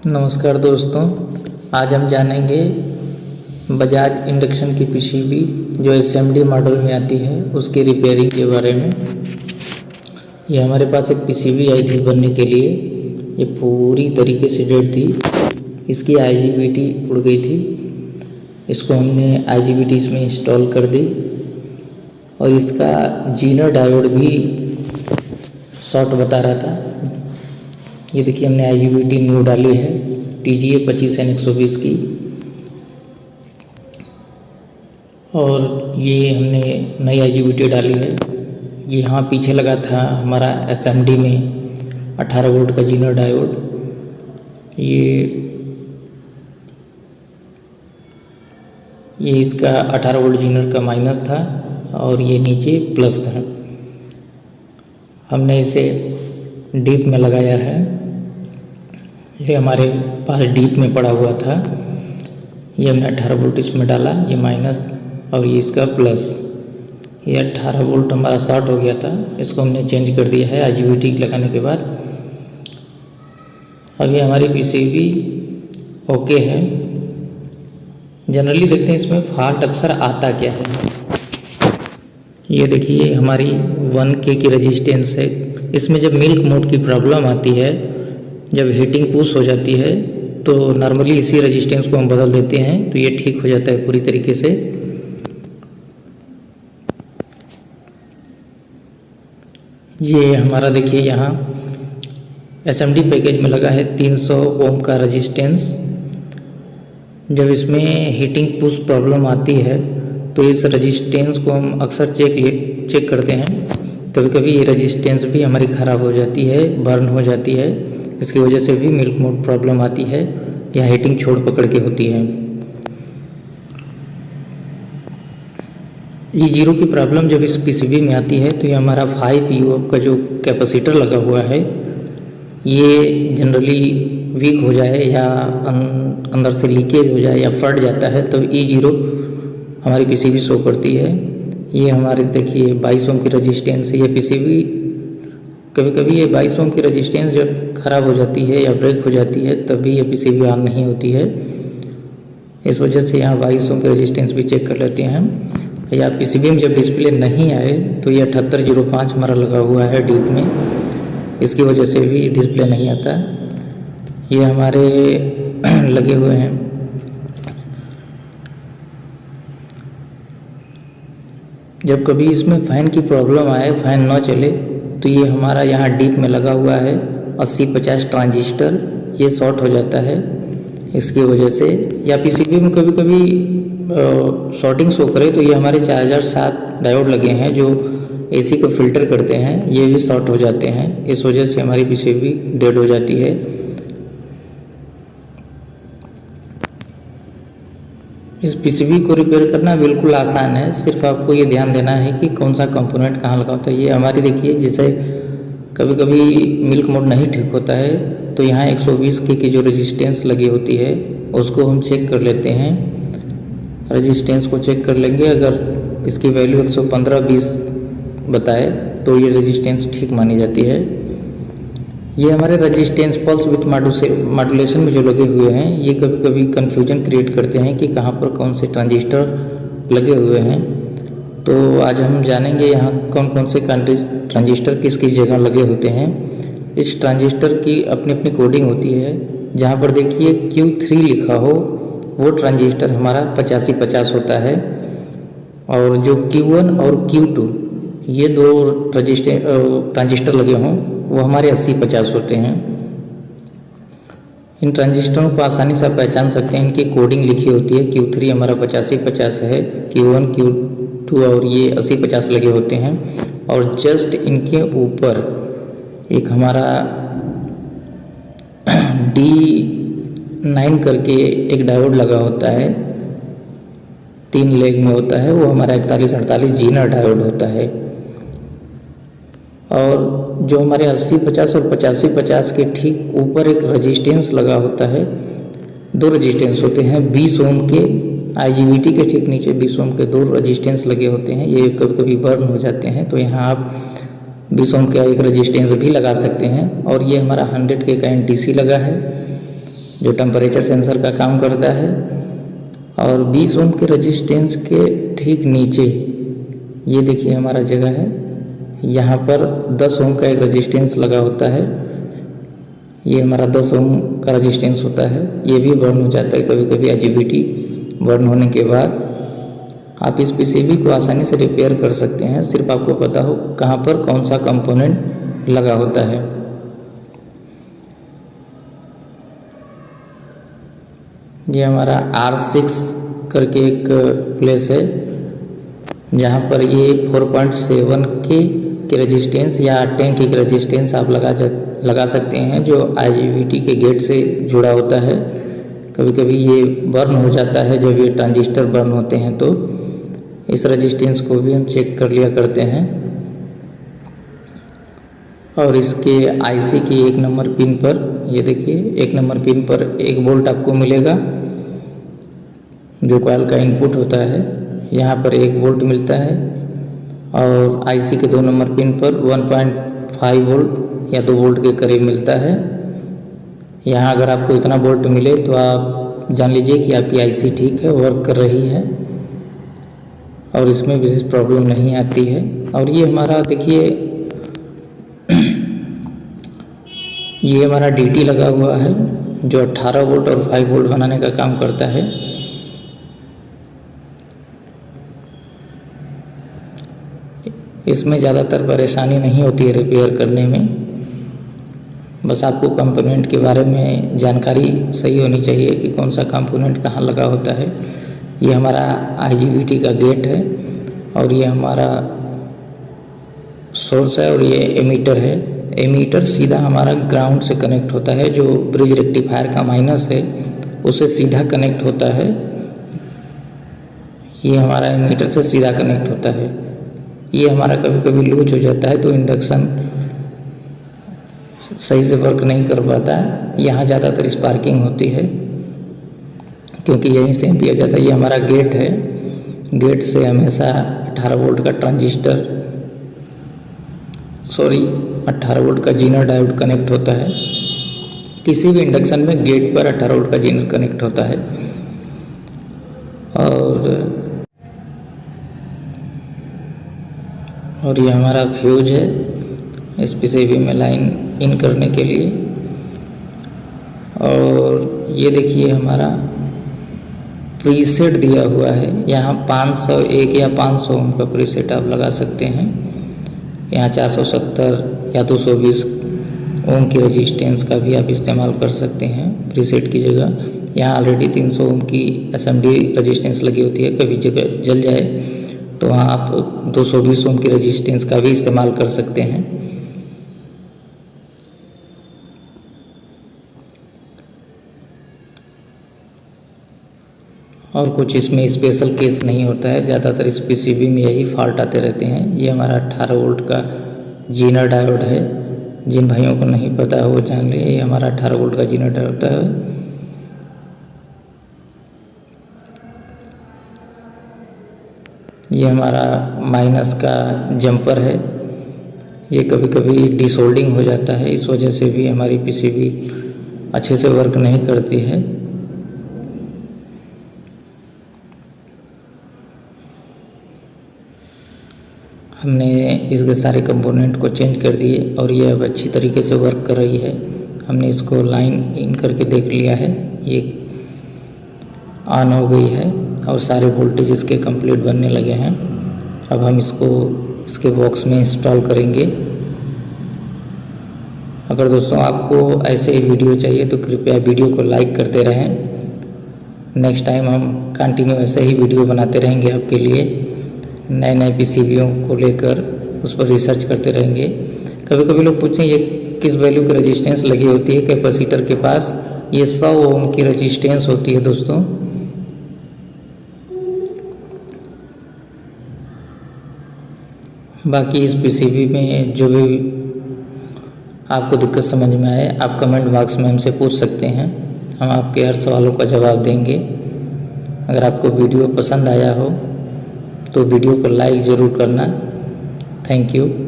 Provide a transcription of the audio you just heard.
नमस्कार दोस्तों, आज हम जानेंगे बजाज इंडक्शन की पीसीबी जो एसएमडी मॉडल में आती है उसकी रिपेयरिंग के बारे में। ये हमारे पास एक पीसीबी आई थी बनने के लिए। ये पूरी तरीके से डेड थी, इसकी आईजीबीटी उड़ गई थी। इसको हमने आईजीबीटी इसमें इंस्टॉल कर दी और इसका जीनर डायोड भी शॉर्ट बता रहा था। ये देखिए, हमने आईजीबीटी न्यू डाली है TGA 25N120 की, और ये हमने नई आईजीबीटी डाली है। ये यहाँ पीछे लगा था हमारा एसएमडी में 18 वोल्ट का जीनर डायोड। ये इसका 18 वोल्ट जीनर का माइनस था और ये नीचे प्लस था। हमने इसे डीप में लगाया है। ये हमारे पास डीप में पड़ा हुआ था। ये हमने 18 वोल्ट इसमें डाला, ये माइनस और ये इसका प्लस। ये 18 वोल्ट हमारा शॉर्ट हो गया था, इसको हमने चेंज कर दिया है आईजीबीटी लगाने के बाद। अब ये हमारी पीसीबी ओके है। जनरली देखते हैं इसमें फॉल्ट अक्सर आता क्या है। ये देखिए, हमारी 1K की रेजिस्टेंस है। इसमें जब मिल्क मोड की प्रॉब्लम आती है, जब हीटिंग पुश हो जाती है, तो नॉर्मली इसी रेजिस्टेंस को हम बदल देते हैं तो ये ठीक हो जाता है पूरी तरीके से। ये हमारा देखिए, यहाँ एसएमडी पैकेज में लगा है 300 ओम का रेजिस्टेंस। जब इसमें हीटिंग पुश प्रॉब्लम आती है तो इस रेजिस्टेंस को हम अक्सर चेक करते हैं। कभी कभी ये रेजिस्टेंस भी हमारी ख़राब हो जाती है, बर्न हो जाती है। इसकी वजह से भी मिल्क मोड प्रॉब्लम आती है या हीटिंग छोड़ पकड़ के होती है। E0 की प्रॉब्लम जब इस पीसीबी में आती है तो ये हमारा 5U का जो कैपेसिटर लगा हुआ है, ये जनरली वीक हो जाए या अंदर से लीकेज हो जाए या फट जाता है तो E0 हमारी पीसीबी शो करती है। ये हमारे देखिए 22 ओम की रेजिस्टेंस है। ये पीसीबी कभी कभी ये 22 ओम की रेजिस्टेंस जब ख़राब हो जाती है या ब्रेक हो जाती है तभी ये पीसीबी ऑन नहीं होती है। इस वजह से यहाँ 22 ओम की रेजिस्टेंस भी चेक कर लेते हैं हम। या पीसीबी में जब डिस्प्ले नहीं आए तो ये 7805 हमारा लगा हुआ है डीप में, इसकी वजह से भी डिस्प्ले नहीं आता। ये हमारे लगे हुए हैं। जब कभी इसमें फ़ैन की प्रॉब्लम आए, फ़ैन ना चले, तो ये हमारा यहाँ डीप में लगा हुआ है 8050 ट्रांजिस्टर, ये शॉर्ट हो जाता है इसकी वजह से। या पीसीबी में कभी कभी शॉर्टिंग शो करे तो ये हमारे 4007 डायोड लगे हैं जो एसी को फिल्टर करते हैं, ये भी शॉर्ट हो जाते हैं। इस वजह से हमारी पीसीबी डेड हो जाती है। इस पीसीबी को रिपेयर करना बिल्कुल आसान है, सिर्फ आपको ये ध्यान देना है कि कौन सा कंपोनेंट कहाँ लगा होता है। ये हमारी देखिए, जैसे कभी कभी मिल्क मोड नहीं ठीक होता है तो यहाँ 120K की जो रेजिस्टेंस लगी होती है उसको हम चेक कर लेते हैं। रेजिस्टेंस को चेक कर लेंगे, अगर इसकी वैल्यू 115-20 बताए तो ये रेजिस्टेंस ठीक मानी जाती है। ये हमारे रेजिस्टेंस पल्स विथ मॉड्यूलेशन में जो लगे हुए हैं, ये कभी कभी कन्फ्यूजन क्रिएट करते हैं कि कहाँ पर कौन से ट्रांजिस्टर लगे हुए हैं। तो आज हम जानेंगे यहाँ कौन कौन से ट्रांजिस्टर किस किस जगह लगे होते हैं। इस ट्रांजिस्टर की अपनी अपनी कोडिंग होती है। जहाँ पर देखिए Q3 लिखा हो वो ट्रांजिस्टर हमारा 8550 होता है, और जो Q1 और Q2 ये दो ट्रांजिस्टर लगे हों वो हमारे 8050 होते हैं। इन ट्रांजिस्टरों को आसानी से आप पहचान सकते हैं, इनकी कोडिंग लिखी होती है। Q3 हमारा 8550 है, Q1 Q2 और ये 8050 लगे होते हैं। और जस्ट इनके ऊपर एक हमारा D9 करके एक डायोड लगा होता है, 3 लेग में होता है, वो हमारा 4148 जीनर डायोड होता है। और जो हमारे 8050 और 8550 के ठीक ऊपर एक रेजिस्टेंस लगा होता है, 2 रेजिस्टेंस होते हैं 20 ओम के। आईजीबीटी के ठीक नीचे 20 ओम के 2 रेजिस्टेंस लगे होते हैं। ये कभी कभी बर्न हो जाते हैं तो यहाँ आप 20 ओम का एक रेजिस्टेंस भी लगा सकते हैं। और ये हमारा 100K का NTC लगा है जो टेम्परेचर सेंसर का काम करता है। और 20 ओम के रेजिस्टेंस के ठीक नीचे ये देखिए हमारा जगह है, यहाँ पर 10 ओम का एक रेजिस्टेंस लगा होता है। ये हमारा 10 ओम का रेजिस्टेंस होता है, ये भी बर्न हो जाता है कभी कभी। IGBT बर्न होने के बाद आप इस PCB को आसानी से रिपेयर कर सकते हैं, सिर्फ आपको पता हो कहाँ पर कौन सा कंपोनेंट लगा होता है। ये हमारा R6 करके एक प्लेस है, जहाँ पर ये 4.7 के रेजिस्टेंस या 10 के रेजिस्टेंस आप लगा सकते हैं, जो IGBT के गेट से जुड़ा होता है। कभी कभी ये बर्न हो जाता है, जब ये ट्रांजिस्टर बर्न होते हैं तो इस रेजिस्टेंस को भी हम चेक कर लिया करते हैं। और इसके IC की 1 नंबर पिन पर ये देखिए 1 नंबर पिन पर 1 वोल्ट आपको मिलेगा, जो कॉइल का इनपुट होता है। यहाँ पर 1 वोल्ट मिलता है और IC के 2 नंबर पिन पर 1.5 वोल्ट या 2 वोल्ट के करीब मिलता है। यहाँ अगर आपको इतना वोल्ट मिले तो आप जान लीजिए कि आपकी IC ठीक है, वर्क कर रही है और इसमें विशेष प्रॉब्लम नहीं आती है। और ये हमारा देखिए ये हमारा DT लगा हुआ है, जो 18 वोल्ट और 5 वोल्ट बनाने का काम करता है। इसमें ज़्यादातर परेशानी नहीं होती है रिपेयर करने में, बस आपको कंपोनेंट के बारे में जानकारी सही होनी चाहिए कि कौन सा कंपोनेंट कहाँ लगा होता है। ये हमारा IGBT का गेट है और ये हमारा सोर्स है और ये एमीटर है। एमीटर सीधा हमारा ग्राउंड से कनेक्ट होता है, जो ब्रिज रेक्टिफायर का माइनस है उससे सीधा कनेक्ट होता है। ये हमारा एमीटर से सीधा कनेक्ट होता है। ये हमारा कभी कभी लूज हो जाता है तो इंडक्शन सही से वर्क नहीं कर पाता है। यहाँ ज़्यादातर स्पार्किंग होती है क्योंकि यहीं से एम्पियर जाता है। ये हमारा गेट है, गेट से हमेशा 18 वोल्ट का 18 वोल्ट का जीनर डायोड कनेक्ट होता है। किसी भी इंडक्शन में गेट पर 18 वोल्ट का जीनर कनेक्ट होता है। और ये हमारा फ्यूज है इस PCB में लाइन इन करने के लिए। और ये देखिए हमारा प्रीसेट दिया हुआ है, यहाँ 501 या 500 ओम का प्रीसेट आप लगा सकते हैं। यहाँ 470 या 220 ओम की रेजिस्टेंस का भी आप इस्तेमाल कर सकते हैं प्रीसेट की जगह। यहाँ ऑलरेडी 300 ओम की SMD रेजिस्टेंस लगी होती है, कभी जगह जल जाए तो वहाँ आप 220 ओम की रेजिस्टेंस का भी इस्तेमाल कर सकते हैं। और कुछ इसमें स्पेशल केस नहीं होता है, ज़्यादातर इस PCB में यही फॉल्ट आते रहते हैं। ये हमारा 18 वोल्ट का जीनर डायोड है, जिन भाइयों को नहीं पता है वो जान ले, ये हमारा 18 वोल्ट का जीनर डायोड होता है। ये हमारा माइनस का जंपर है, ये कभी कभी डिसोल्डिंग हो जाता है, इस वजह से भी हमारी PCB अच्छे से वर्क नहीं करती है। हमने इसके सारे कंपोनेंट को चेंज कर दिए और ये अब अच्छी तरीके से वर्क कर रही है। हमने इसको लाइन इन करके देख लिया है, ये ऑन हो गई है और सारे वोल्टेज इसके कंप्लीट बनने लगे हैं। अब हम इसको इसके बॉक्स में इंस्टॉल करेंगे। अगर दोस्तों आपको ऐसे ही वीडियो चाहिए तो कृपया वीडियो को लाइक करते रहें। नेक्स्ट टाइम हम कंटिन्यू ऐसे ही वीडियो बनाते रहेंगे आपके लिए, नए नए PCBयों को लेकर उस पर रिसर्च करते रहेंगे। कभी कभी लोग पूछें ये किस वैल्यू की रेजिस्टेंस लगी होती है कैपेसिटर के पास। ये 100 ओम की रेजिस्टेंस होती है दोस्तों। बाकी इस PCB में जो भी आपको दिक्कत समझ में आए आप कमेंट बॉक्स में हमसे पूछ सकते हैं, हम आपके हर सवालों का जवाब देंगे। अगर आपको वीडियो पसंद आया हो तो वीडियो को लाइक ज़रूर करना। Thank you.